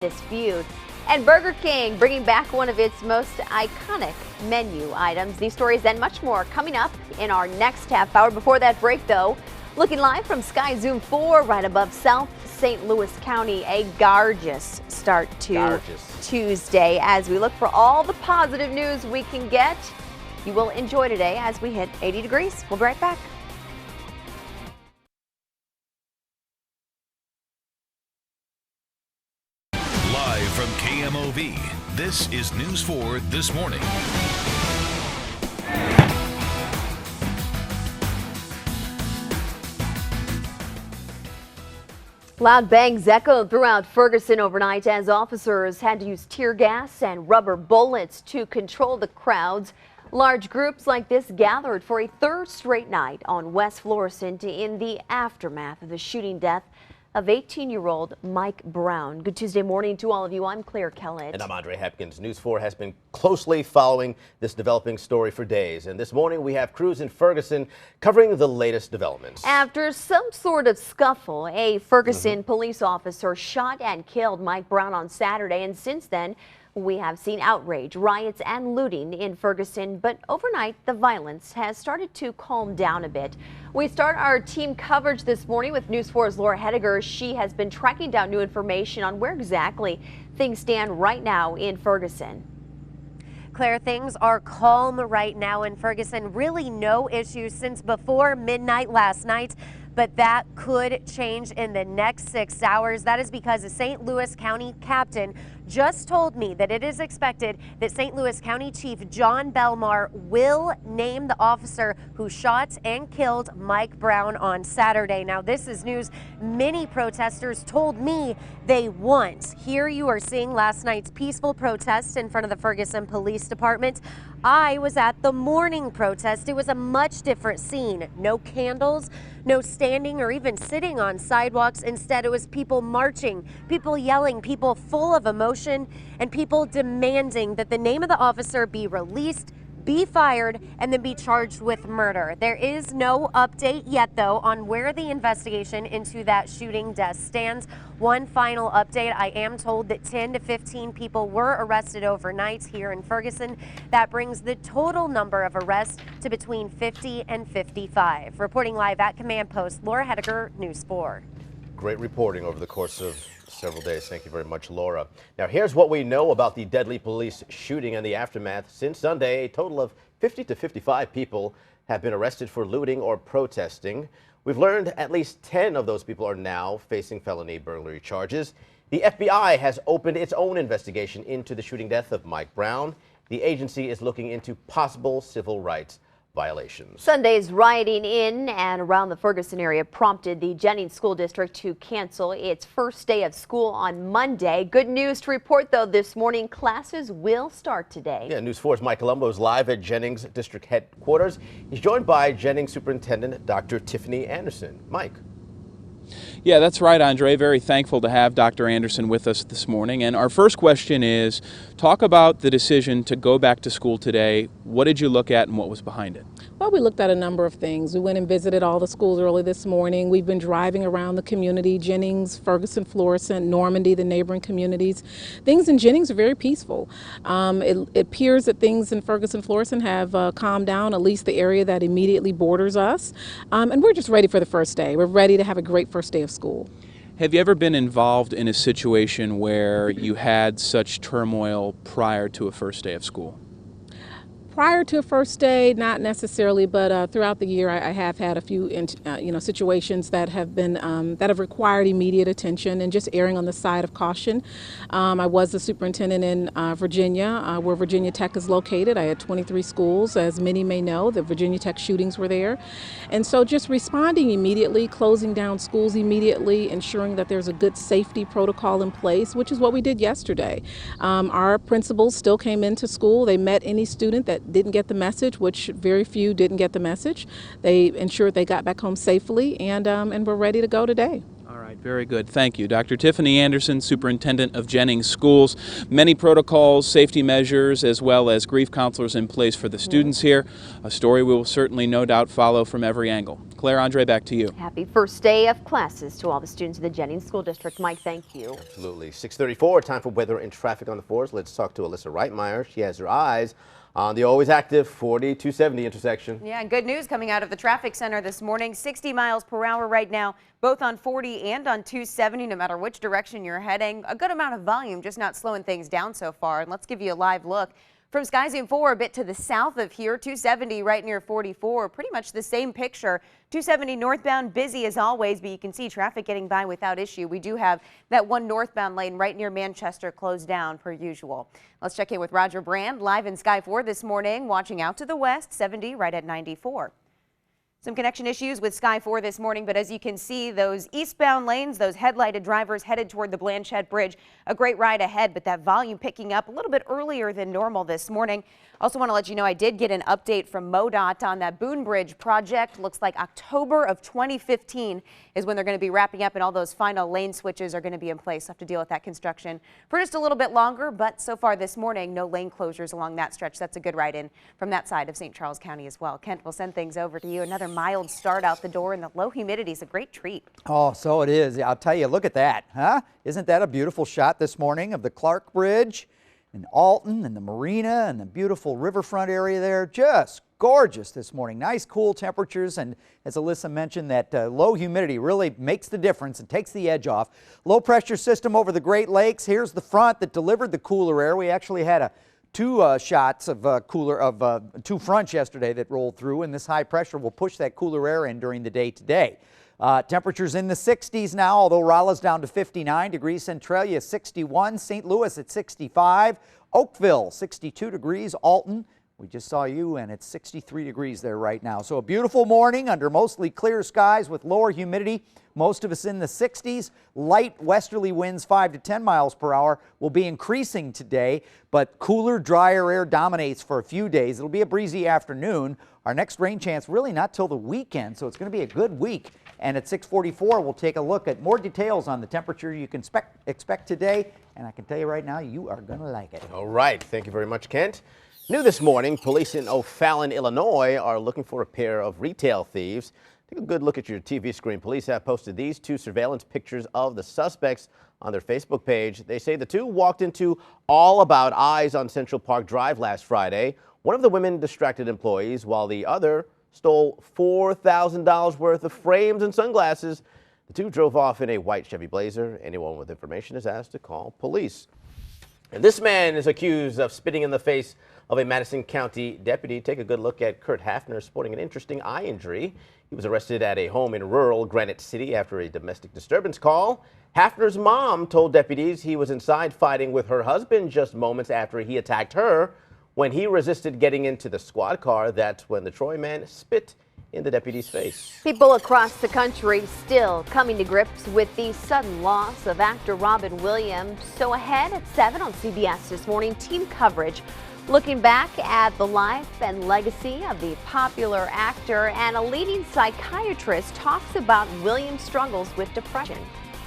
this feud. And Burger King bringing back one of its most iconic menu items. These stories and much more coming up in our next half hour. Before that break, though, looking live from Sky Zoom 4 right above South St. Louis County. A gorgeous start to Tuesday as we look for all the positive news we can get. You will enjoy today as we hit 80 degrees. We'll be right back. Live from KMOV, this is News 4 This Morning. Loud bangs echoed throughout Ferguson overnight as officers had to use tear gas and rubber bullets to control the crowds. Large groups like this gathered for a third straight night on West Florissant in the aftermath of the shooting death of 18-year-old Mike Brown. Good Tuesday morning to all of you. I'm Claire Kellett. And I'm Andre Hepkins. News 4 has been closely following this developing story for days. And this morning we have crews in Ferguson covering the latest developments. After some sort of scuffle, a Ferguson police officer shot and killed Mike Brown on Saturday. And since then, we have seen outrage, riots, and looting in Ferguson, but overnight the violence has started to calm down a bit. We start our team coverage this morning with News 4's Laura Hediger. She has been tracking down new information on where exactly things stand right now in Ferguson. Claire, things are calm right now in Ferguson. Really no issues since before midnight last night. But that could change in the next 6 hours. That is because a St. Louis County captain just told me that it is expected that St. Louis County Chief John Belmar will name the officer who shot and killed Mike Brown on Saturday. Now, this is news many protesters told me they want. Here you are seeing last night's peaceful protest in front of the Ferguson Police Department. I was at the morning protest. It was a much different scene. No candles, no standing or even sitting on sidewalks. Instead, it was people marching, people yelling, people full of emotion, and people demanding that the name of the officer be released, be fired, and then be charged with murder. There is no update yet, though, on where the investigation into that shooting death stands. One final update, I am told that 10 to 15 people were arrested overnight here in Ferguson. That brings the total number of arrests to between 50 and 55. Reporting live at Command Post, Laura Hediger, News 4. Great reporting over the course of several days. Thank you very much, Laura. Now, here's what we know about the deadly police shooting and the aftermath. Since Sunday, a total of 50 to 55 people have been arrested for looting or protesting. We've learned at least 10 of those people are now facing felony burglary charges. The FBI has opened its own investigation into the shooting death of Mike Brown. The agency is looking into possible civil rights violations. Sunday's rioting in and around the Ferguson area prompted the Jennings School District to cancel its first day of school on Monday. Good news to report, though, this morning. Classes will start today. Yeah, News 4's Mike Colombo is live at Jennings District headquarters. He's joined by Jennings Superintendent Dr. Tiffany Anderson. Mike. Yeah, that's right, Andre. Very thankful to have Dr. Anderson with us this morning. And our first question is, talk about the decision to go back to school today. What did you look at and what was behind it? Well, we looked at a number of things. We went and visited all the schools early this morning. We've been driving around the community, Jennings, Ferguson, Florissant, Normandy, the neighboring communities. Things in Jennings are very peaceful. It appears that things in Ferguson, Florissant have calmed down, at least the area that immediately borders us. And we're just ready for the first day. We're ready to have a great first day of school. Have you ever been involved in a situation where you had such turmoil prior to a first day of school? Prior to a first day, not necessarily, but throughout the year, I have had a few, situations that have been that have required immediate attention and just erring on the side of caution. I was the superintendent in Virginia, where Virginia Tech is located. I had 23 schools, as many may know. The Virginia Tech shootings were there, and so just responding immediately, closing down schools immediately, ensuring that there's a good safety protocol in place, which is what we did yesterday. Our principals still came into school. They met any student that didn't get the message, which very few didn't get the message. They ensured they got back home safely, and we're ready to go today. All right, very good. Thank you. Dr. Tiffany Anderson, Superintendent of Jennings Schools. Many protocols, safety measures, as well as grief counselors in place for the students here. A story we will certainly no doubt follow from every angle. Claire, Andre, back to you. Happy first day of classes to all the students in the Jennings School District. Mike, thank you. Absolutely. 6:34, time for weather and traffic on the 4s. Let's talk to Alyssa Reitmeyer. She has her eyes on the always active 40-270 intersection. Yeah, and good news coming out of the traffic center this morning. 60 miles per hour right now, both on 40 and on 270, no matter which direction you're heading. A good amount of volume, just not slowing things down so far. And let's give you a live look. From SkyZoom 4, a bit to the south of here, 270 right near 44, pretty much the same picture. 270 northbound, busy as always, but you can see traffic getting by without issue. We do have that one northbound lane right near Manchester closed down per usual. Let's check in with Roger Brand, live in Sky 4 this morning, watching out to the west, 70 right at 94. Some connection issues with Sky 4 this morning, but as you can see, those eastbound lanes, those headlighted drivers headed toward the Blanchette Bridge, a great ride ahead, but that volume picking up a little bit earlier than normal this morning. Also want to let you know I did get an update from MoDOT on that Boone Bridge project. Looks like October of 2015 is when they're going to be wrapping up and all those final lane switches are going to be in place. Have to deal with that construction for just a little bit longer, but so far this morning, no lane closures along that stretch. That's a good ride in from that side of St. Charles County as well. Kent, will send things over to you. Another mild start out the door, and the low humidity is a great treat. Oh, so it is. I'll tell you, look at that, huh? Isn't that a beautiful shot this morning of the Clark Bridge and Alton and the marina and the beautiful riverfront area there? Just gorgeous this morning. Nice cool temperatures, and as Alyssa mentioned, that low humidity really makes the difference and takes the edge off. Low pressure system over the Great Lakes. Here's the front that delivered the cooler air. We actually had two shots of two fronts yesterday that rolled through, and this high pressure will push that cooler air in during the day today. Temperatures in the 60s now, although Rolla's down to 59 degrees, Centralia 61, St. Louis at 65, Oakville 62 degrees, Alton, we just saw you, and it's 63 degrees there right now. So a beautiful morning under mostly clear skies with lower humidity. Most of us in the 60s. Light westerly winds 5 to 10 miles per hour will be increasing today, but cooler, drier air dominates for a few days. It'll be a breezy afternoon. Our next rain chance really not till the weekend, so it's going to be a good week. And at 6:44, we'll take a look at more details on the temperature you can expect today. And I can tell you right now, you are going to like it. All right. Thank you very much, Kent. New this morning, police in O'Fallon, Illinois are looking for a pair of retail thieves. Take a good look at your TV screen. Police have posted these two surveillance pictures of the suspects on their Facebook page. They say the two walked into All About Eyes on Central Park Drive last Friday. One of the women distracted employees while the other stole $4,000 worth of frames and sunglasses. The two drove off in a white Chevy Blazer. Anyone with information is asked to call police. And this man is accused of spitting in the face of a Madison County deputy. Take a good look at Kurt Hafner sporting an interesting eye injury. He was arrested at a home in rural Granite City after a domestic disturbance call. Hafner's mom told deputies he was inside fighting with her husband just moments after he attacked her. When he resisted getting into the squad car, that's when the Troy man spit in the deputy's face. People across the country still coming to grips with the sudden loss of actor Robin Williams. So ahead at 7 on CBS this morning, team coverage looking back at the life and legacy of the popular actor, and a leading psychiatrist talks about Williams' struggles with depression.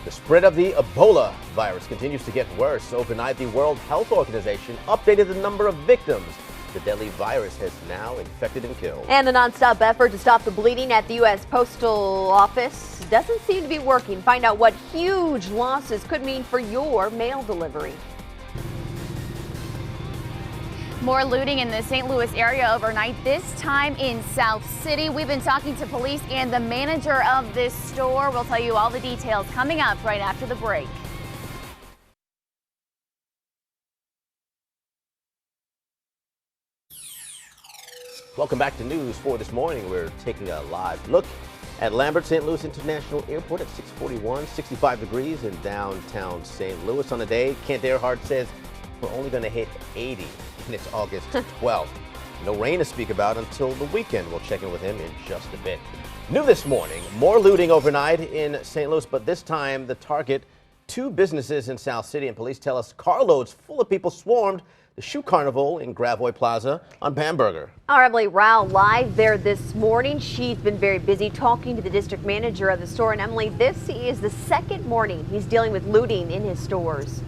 The spread of the Ebola virus continues to get worse. Overnight, the World Health Organization updated the number of victims the deadly virus has now infected and killed. And the nonstop effort to stop the bleeding at the U.S. Postal Office doesn't seem to be working. Find out what huge losses could mean for your mail delivery. More looting in the St. Louis area overnight, this time in South City. We've been talking to police and the manager of this store. We'll tell you all the details coming up right after the break. Welcome back to News 4 this morning. We're taking a live look at Lambert St. Louis International Airport at 6:41, 65 degrees in downtown St. Louis on a day. Kent Earhart says we're only going to hit 80. And it's August 12th. No rain to speak about until the weekend. We'll check in with him in just a bit. New this morning, more looting overnight in St. Louis, but this time the target, two businesses in South City, and police tell us carloads full of people swarmed the Shoe Carnival in Gravois Plaza on Bamberger. Our Emily Rao live there this morning. She's been very busy talking to the district manager of the store. And Emily, this is the second morning he's dealing with looting in his stores.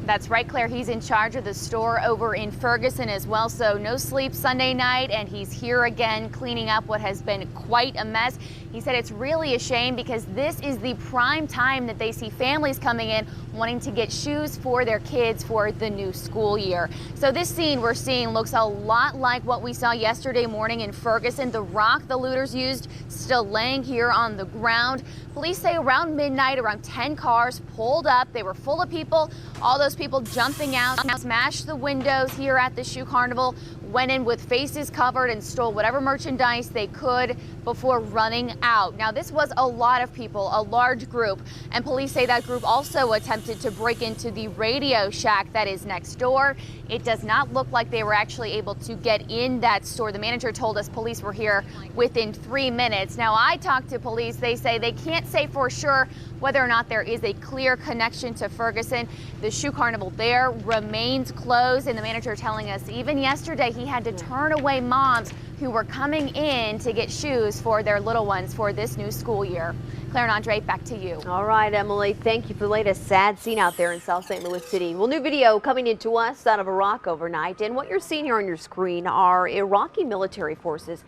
That's right, Claire. He's in charge of the store over in Ferguson as well. So no sleep Sunday night, and he's here again cleaning up what has been quite a mess. He said it's really a shame because this is the prime time that they see families coming in wanting to get shoes for their kids for the new school year. So this scene we're seeing looks a lot like what we saw yesterday morning in Ferguson. The rock the looters used still laying here on the ground. Police say around midnight, around 10 cars pulled up. They were full of people. All those people jumping out, smashed the windows here at the shoe carnival, went in with faces covered and stole whatever merchandise they could before running out. Now, this was a lot of people, a large group, and police say that group also attempted to break into the Radio Shack that is next door. It does not look like they were actually able to get in that store. The manager told us police were here within 3 minutes. Now, I talked to police. They say they can't say for sure whether or not there is a clear connection to Ferguson. The shoe carnival there remains closed, and the manager telling us even yesterday he had to turn away moms who were coming in to get shoes for their little ones for this new school year. Claire and Andre, back to you. All right, Emily, thank you for the latest sad scene out there in South St. Louis City. Well, new video coming into us out of Iraq overnight, and what you're seeing here on your screen are Iraqi military forces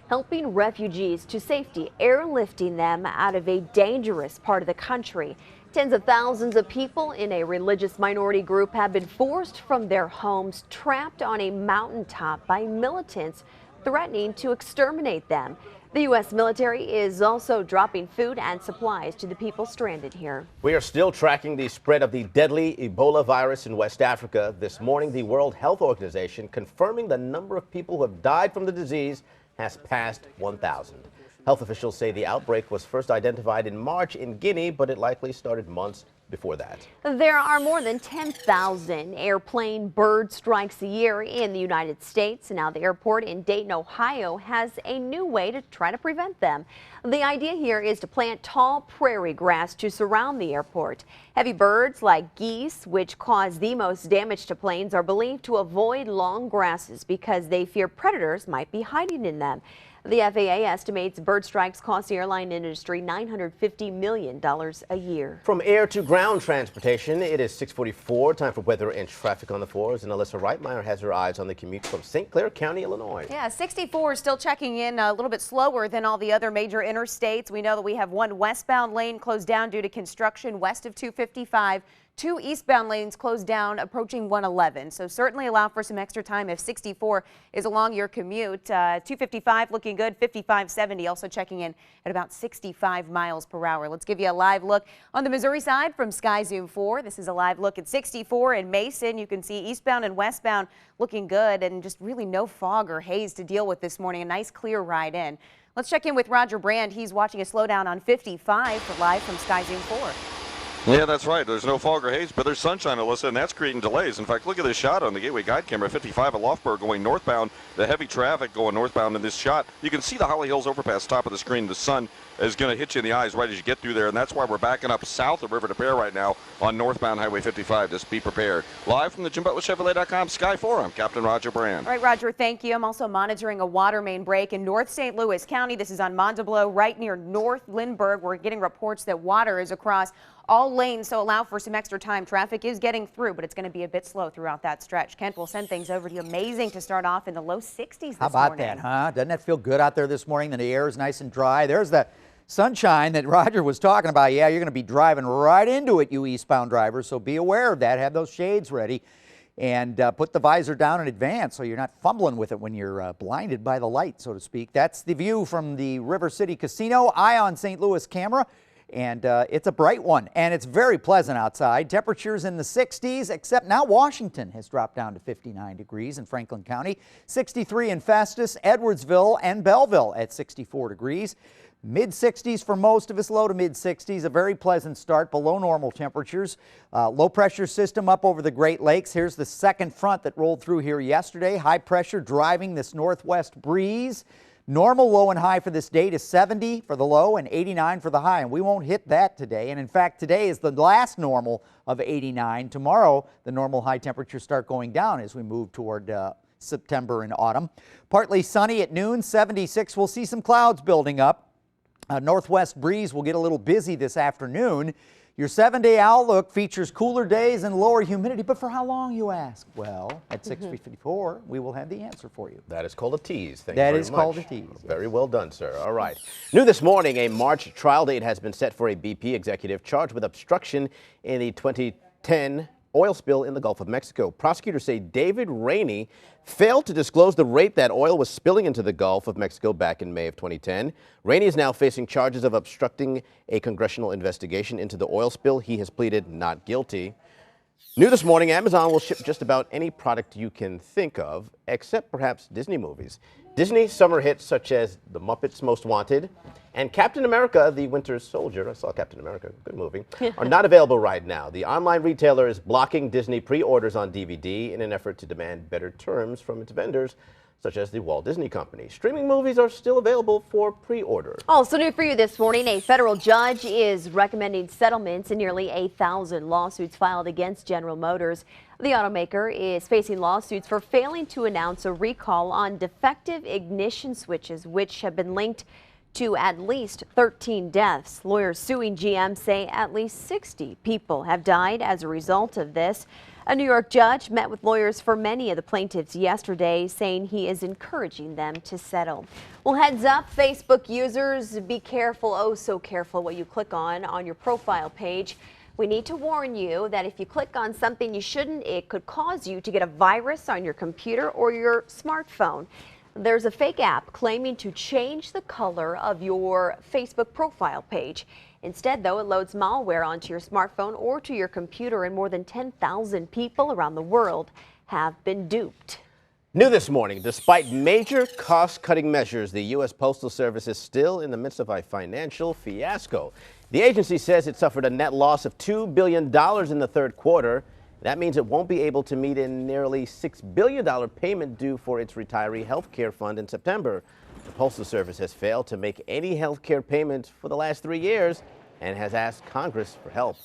helping refugees to safety, airlifting them out of a dangerous part of the country. Tens of thousands of people in a religious minority group have been forced from their homes, trapped on a mountaintop by militants threatening to exterminate them. The U.S. military is also dropping food and supplies to the people stranded here. We are still tracking the spread of the deadly Ebola virus in West Africa. This morning, the World Health Organization confirming the number of people who have died from the disease has passed 1,000. Health officials say the outbreak was first identified in March in Guinea, but it likely started months before that. There are more than 10,000 airplane bird strikes a year in the United States. Now, the airport in Dayton, Ohio has a new way to try to prevent them. The idea here is to plant tall prairie grass to surround the airport. Heavy birds like geese, which cause the most damage to planes, are believed to avoid long grasses because they fear predators might be hiding in them. The FAA estimates bird strikes cost the airline industry $950 million a year. From air to ground transportation, it is 6:44. Time for weather and traffic on the fours. And Alyssa Reitmeyer has her eyes on the commute from St. Clair County, Illinois. Yeah, 64 is still checking in a little bit slower than all the other major interstates. We know that we have one westbound lane closed down due to construction west of 255. 2 eastbound lanes closed down approaching 111. So certainly allow for some extra time if 64 is along your commute. 255 looking good, 5570 also checking in at about 65 miles per hour. Let's give you a live look on the Missouri side from Sky Zoom 4. This is a live look at 64 in Mason. You can see eastbound and westbound looking good and just really no fog or haze to deal with this morning. A nice clear ride in. Let's check in with Roger Brand. He's watching a slowdown on 55 for live from Sky Zoom 4. Yeah, that's right. There's no fog or haze, but there's sunshine, Alyssa, and that's creating delays. In fact, look at this shot on the Gateway Guide camera, 55 at Lofberg going northbound. The heavy traffic going northbound in this shot. You can see the Holly Hills overpass top of the screen. The sun is going to hit you in the eyes right as you get through there, and that's why we're backing up south of River to Pear right now on northbound Highway 55. Just be prepared. Live from the JimButlerChevrolet.com Sky 4, I'm Captain Roger Brand. All right, Roger, thank you. I'm also monitoring a water main break in North St. Louis County. This is on Mondablo, right near North Lindbergh. We're getting reports that water is across all lanes, so allow for some extra time. Traffic is getting through, but it's going to be a bit slow throughout that stretch. Kent will send things over to you. Amazing to start off in the low 60s this morning. How about that, huh? Doesn't that feel good out there this morning? The air is nice and dry. There's that sunshine that Roger was talking about. Yeah, you're going to be driving right into it, you eastbound drivers, so be aware of that. Have those shades ready and put the visor down in advance so you're not fumbling with it when you're blinded by the light, so to speak. That's the view from the River City Casino. Eye on St. Louis camera. And it's a bright one, and it's very pleasant outside. Temperatures in the 60s, except now Washington has dropped down to 59 degrees in Franklin County, 63 in Festus, Edwardsville, and Belleville at 64 degrees. Mid-60s for most of us, low to mid-60s, a very pleasant start, below normal temperatures. Low pressure system up over the Great Lakes. Here's the second front that rolled through here yesterday. High pressure driving this northwest breeze. Normal low and high for this day to 70 for the low and 89 for the high, and we won't hit that today. And in fact, today is the last normal of 89. Tomorrow, the normal high temperatures start going down as we move toward September and autumn. Partly sunny at noon, 76. We'll see some clouds building up. Northwest breeze will get a little busy this afternoon. Your 7-day outlook features cooler days and lower humidity, but for how long, you ask? Well, at 6:54, we will have the answer for you. That is called a tease. Thank you That very is much. called a tease. Very well done, sir. All right. New this morning, a March trial date has been set for a BP executive charged with obstruction in the 2010 oil spill in the Gulf of Mexico. Prosecutors say David Rainey failed to disclose the rate that oil was spilling into the Gulf of Mexico back in May of 2010. Rainey is now facing charges of obstructing a congressional investigation into the oil spill. He has pleaded not guilty. New this morning, Amazon will ship just about any product you can think of, except perhaps Disney movies. Disney summer hits such as The Muppets Most Wanted and Captain America, the Winter Soldier, I saw Captain America, good movie, are not available right now. The online retailer is blocking Disney pre-orders on DVD in an effort to demand better terms from its vendors, such as the Walt Disney Company. Streaming movies are still available for pre-order. Also new for you this morning, a federal judge is recommending settlements in nearly 8,000 lawsuits filed against General Motors. The automaker is facing lawsuits for failing to announce a recall on defective ignition switches, which have been linked to at least 13 deaths. Lawyers suing GM say at least 60 people have died as a result of this. A New York judge met with lawyers for many of the plaintiffs yesterday, saying he is encouraging them to settle. Well, heads up, Facebook users, be careful, oh so careful what you click on your profile page. We need to warn you that if you click on something you shouldn't, it could cause you to get a virus on your computer or your smartphone. There's a fake app claiming to change the color of your Facebook profile page. Instead, though, it loads malware onto your smartphone or to your computer, and more than 10,000 people around the world have been duped. New this morning, despite major cost-cutting measures, the U.S. Postal Service is still in the midst of a financial fiasco. The agency says it suffered a net loss of $2 billion in the third quarter. That means it won't be able to meet a nearly $6 billion payment due for its retiree health care fund in September. The Postal Service has failed to make any health care payments for the last 3 years and has asked Congress for help.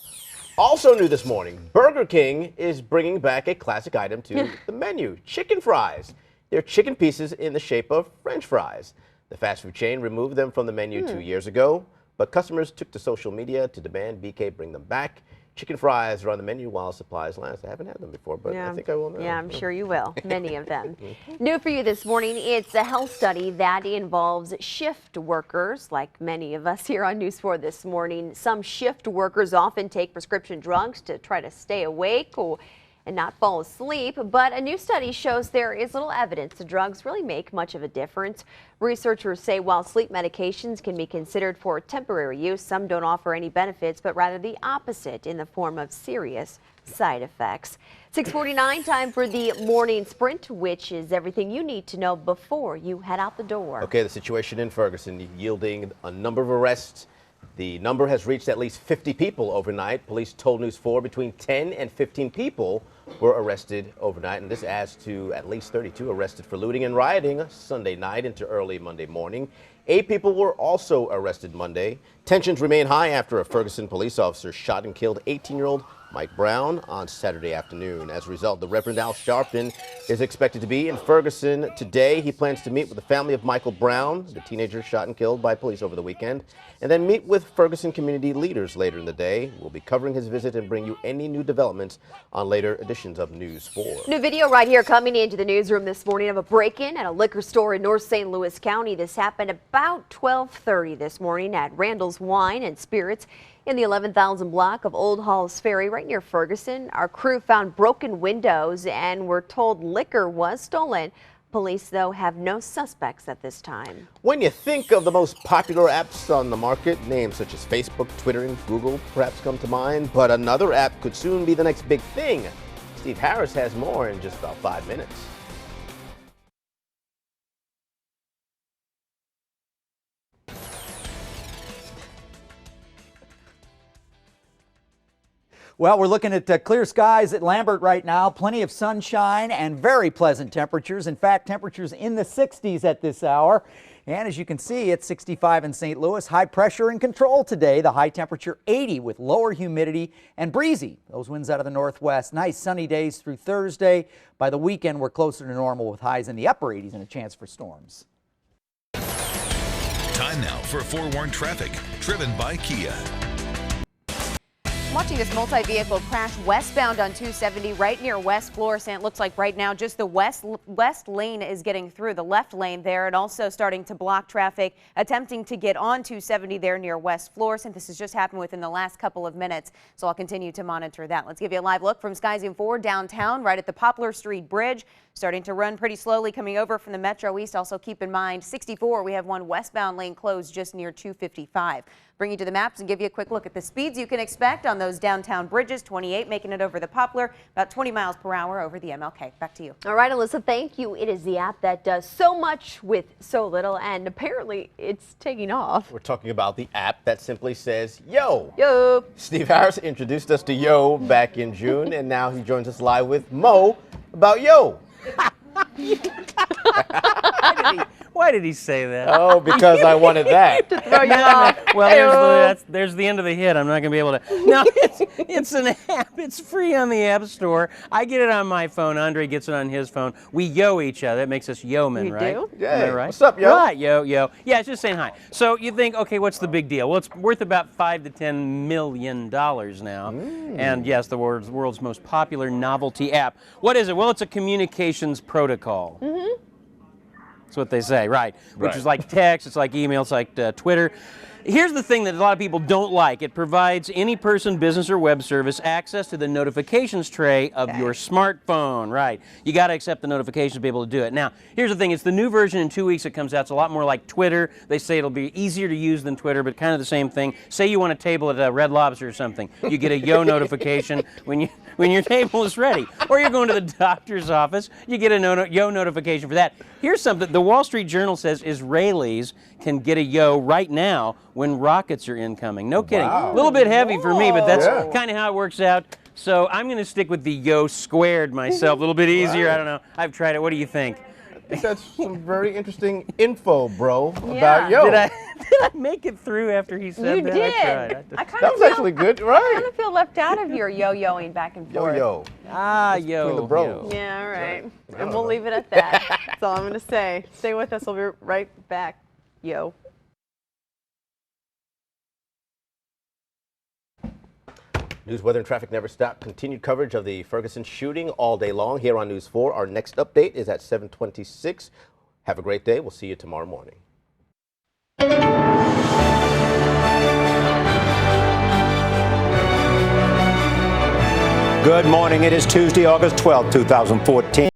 Also new this morning, Burger King is bringing back a classic item to the menu, chicken fries. They're chicken pieces in the shape of French fries. The fast food chain removed them from the menu 2 years ago, but customers took to social media to demand BK bring them back. Chicken fries are on the menu while supplies last. I haven't had them before, but I think I will now. Yeah, I'm sure you will. Many of them. New for you this morning, it's a health study that involves shift workers, like many of us here on News 4 this morning. Some shift workers often take prescription drugs to try to stay awake and not fall asleep, but a new study shows there is little evidence the drugs really make much of a difference. Researchers say while sleep medications can be considered for temporary use, some don't offer any benefits, but rather the opposite in the form of serious side effects. 6:49, time for the morning sprint, which is everything you need to know before you head out the door. Okay, the situation in Ferguson yielding a number of arrests. The number has reached at least 50 people overnight. Police told News 4 between 10 and 15 people were arrested overnight, and this adds to at least 32 arrested for looting and rioting Sunday night into early Monday morning. 8 people were also arrested Monday. Tensions remain high after a Ferguson police officer shot and killed 18-year-old Mike Brown on Saturday afternoon. As a result, the Reverend Al Sharpton is expected to be in Ferguson today. He plans to meet with the family of Michael Brown, the teenager shot and killed by police over the weekend, and then meet with Ferguson community leaders later in the day. We'll be covering his visit and bring you any new developments on later editions of News 4. New video right here coming into the newsroom this morning of a break-in at a liquor store in North St. Louis County. This happened about 12:30 this morning at Randall's Wine and Spirits in the 11,000 block of Old Halls Ferry right near Ferguson. Our crew found broken windows and were told liquor was stolen. Police, though, have no suspects at this time. When you think of the most popular apps on the market, names such as Facebook, Twitter, and Google perhaps come to mind, but another app could soon be the next big thing. Steve Harris has more in just about 5 minutes. Well, we're looking at clear skies at Lambert right now. Plenty of sunshine and very pleasant temperatures. In fact, temperatures in the 60s at this hour. And as you can see, it's 65 in St. Louis. High pressure in control today. The high temperature 80 with lower humidity and breezy. Those winds out of the northwest. Nice sunny days through Thursday. By the weekend, we're closer to normal with highs in the upper 80s and a chance for storms. Time now for forewarned traffic, driven by Kia. Watching this multi-vehicle crash westbound on 270 right near West Florissant. Looks like right now just the west lane is getting through, the left lane there, and also starting to block traffic attempting to get on 270 there near West Florissant. This has just happened within the last couple of minutes, so I'll continue to monitor that. Let's give you a live look from Sky Zoom 4 downtown right at the Poplar Street Bridge. Starting to run pretty slowly coming over from the Metro East. Also keep in mind 64, we have one westbound lane closed just near 255. Bring you to the maps and give you a quick look at the speeds you can expect on those downtown bridges. 28 making it over the Poplar, about 20 miles per hour over the MLK. Back to you. All right, Alyssa, thank you. It is the app that does so much with so little, and apparently it's taking off. We're talking about the app that simply says, Yo. Yo. Steve Harris introduced us to Yo back in June, and now he joins us live with Mo about Yo. Why did he say that? Oh, because I wanted that. To throw you off. Well, there's the end of the hit. I'm not going to be able to. No, it's an app. It's free on the App Store. I get it on my phone. Andre gets it on his phone. We yo each other. That makes us yeomen, You right? do? Yeah. Am I right? What's up, yo? Right, yo. Yeah, it's just saying hi. So you think, okay, what's the big deal? Well, it's worth about $5 to $10 million now. And yes, the world's most popular novelty app. What is it? Well, it's a communications protocol. That's what they say, right? Which is like text, it's like email, it's like Twitter. Here's the thing that a lot of people don't like. It provides any person, business, or web service access to the notifications tray of your smartphone, right? You got to accept the notifications to be able to do it. Now, here's the thing. It's the new version in 2 weeks it comes out. It's a lot more like Twitter. They say it'll be easier to use than Twitter, but kind of the same thing. Say you want a table at Red Lobster or something. You get a yo notification when your table is ready. Or you're going to the doctor's office. You get a yo notification for that. Here's something. The Wall Street Journal says Israelis can get a yo right now when rockets are incoming. No kidding. A little bit heavy for me, but that's kind of how it works out. So I'm going to stick with the yo squared myself. A little bit easier. I don't know. I've tried it. What do you think? I think that's some very interesting info, bro, about Yo. Did I make it through after he said You that? did. I tried. That was actually good, right? I kind of feel left out of your yo-yoing back and forth. Yo. Yo. the bros. Yeah, all right. And we'll leave it at that. That's all I'm going to say. Stay with us. We'll be right back. Yo. News, weather, and traffic never stop. Continued coverage of the Ferguson shooting all day long here on News 4. Our next update is at 7:26. Have a great day. We'll see you tomorrow morning. Good morning. It is Tuesday, August 12, 2014.